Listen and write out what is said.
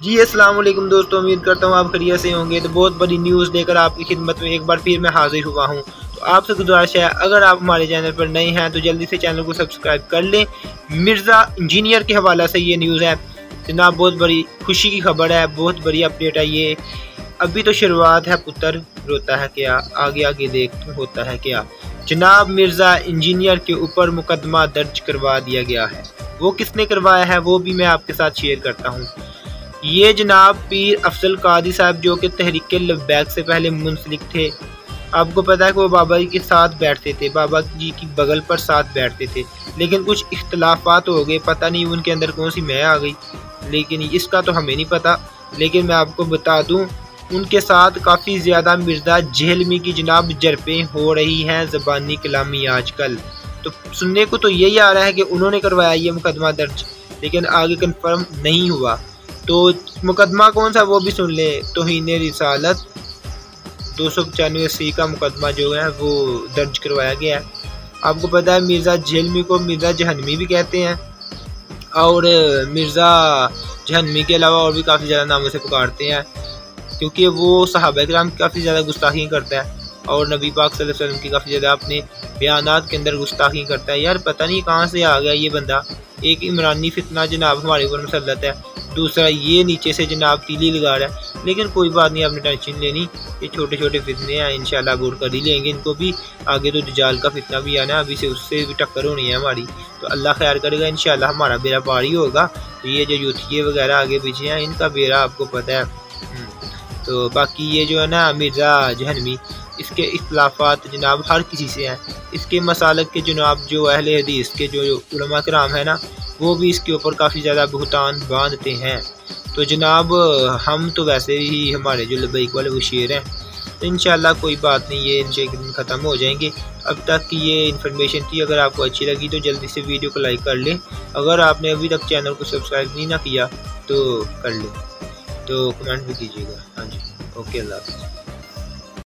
जी अस्सलाम वालेकुम दोस्तों, उम्मीद करता हूँ आप खैरियत से होंगे। तो बहुत बड़ी न्यूज़ लेकर आपकी खिदमत में एक बार फिर मैं हाजिर हुआ हूँ। तो आपसे गुजारिश है, अगर आप हमारे चैनल पर नए हैं तो जल्दी से चैनल को सब्सक्राइब कर लें। मिर्ज़ा इंजीनियर के हवाले से ये न्यूज़ है जनाब, बहुत बड़ी खुशी की खबर है, बहुत बड़ी अपडेट है ये। अभी तो शुरुआत है, पुत्र रोता है क्या, आगे आगे देख तो होता है क्या। जनाब मिर्ज़ा इंजीनियर के ऊपर मुकदमा दर्ज करवा दिया गया है। वो किसने करवाया है वो भी मैं आपके साथ शेयर करता हूँ। ये जनाब पीर अफजल कादी साहब जो कि तहरीक लब्बैक से पहले मुंसलिक थे। आपको पता है कि वो बाबा जी के साथ बैठते थे, बाबा जी की बगल पर साथ बैठते थे, लेकिन कुछ इख्तलाफात हो गए, पता नहीं उनके अंदर कौन सी मैं आ गई, लेकिन इसका तो हमें नहीं पता। लेकिन मैं आपको बता दूं, उनके साथ काफ़ी ज़्यादा मिर्ज़ा जहलमी की जनाब जरपें हो रही हैं, ज़बानी कलामी आजकल। तो सुनने को तो यही आ रहा है कि उन्होंने करवाया ये मुकदमा दर्ज, लेकिन आगे कन्फर्म नहीं हुआ। तो मुकदमा कौन सा वो भी सुन ले। तौहीन रिसालत 295 का मुकदमा जो है वो दर्ज करवाया गया है। आपको पता है मिर्ज़ा जहलमी को मिर्ज़ा जहनमी भी कहते हैं, और मिर्ज़ा जहनमी के अलावा और भी काफ़ी ज़्यादा नामों से पुकारते हैं, क्योंकि वो सहाबा किराम की काफ़ी ज़्यादा गुस्ताखी करता है और नबी पाक सल्लल्लाहु अलैहि वसल्लम की काफ़ी ज़्यादा अपने बयानात के अंदर गुस्ताखी करता है। यार पता नहीं कहाँ से आ गया ये बंदा। एक इमरानी फितना जनाब हमारे ऊपर मुसल्लत है, दूसरा ये नीचे से जनाब तीली लगा रहा है। लेकिन कोई बात नहीं, आपने टेंशन लेनी, ये छोटे छोटे फितने हैं, इंशाल्लाह अबूर कर ही लेंगे इनको भी। आगे तो दज्जाल का फितना भी आना, अभी से उससे भी टक्कर होनी है हमारी। तो अल्लाह खैर करेगा, इंशाल्लाह हमारा बेड़ा पार ही होगा। तो ये जो यूथिये वगैरह आगे पीछे हैं, इनका बेड़ा आपको पता है। तो बाकी ये जो है ना मिर्ज़ा जहनमी, इसके इख्तलाफात जनाब हर किसी से हैं। इसके मसालक के जनाब जो अहले हदीस के जो उलमा कराम है ना, वो भी इसके ऊपर काफ़ी ज़्यादा बुहतान बांधते हैं। तो जनाब हम तो वैसे ही हमारे जो लबैक वाले वो शेर हैं, तो इंशाल्लाह कोई बात नहीं, ये इनसे एक दिन ख़त्म हो जाएंगे। अब तक की ये इन्फॉर्मेशन थी, अगर आपको अच्छी लगी तो जल्दी से वीडियो को लाइक कर लें। अगर आपने अभी तक चैनल को सब्सक्राइब नहीं ना किया तो कर लें, तो कमेंट भी कीजिएगा। हाँ जी, ओके, अल्लाह हाफ़िज़।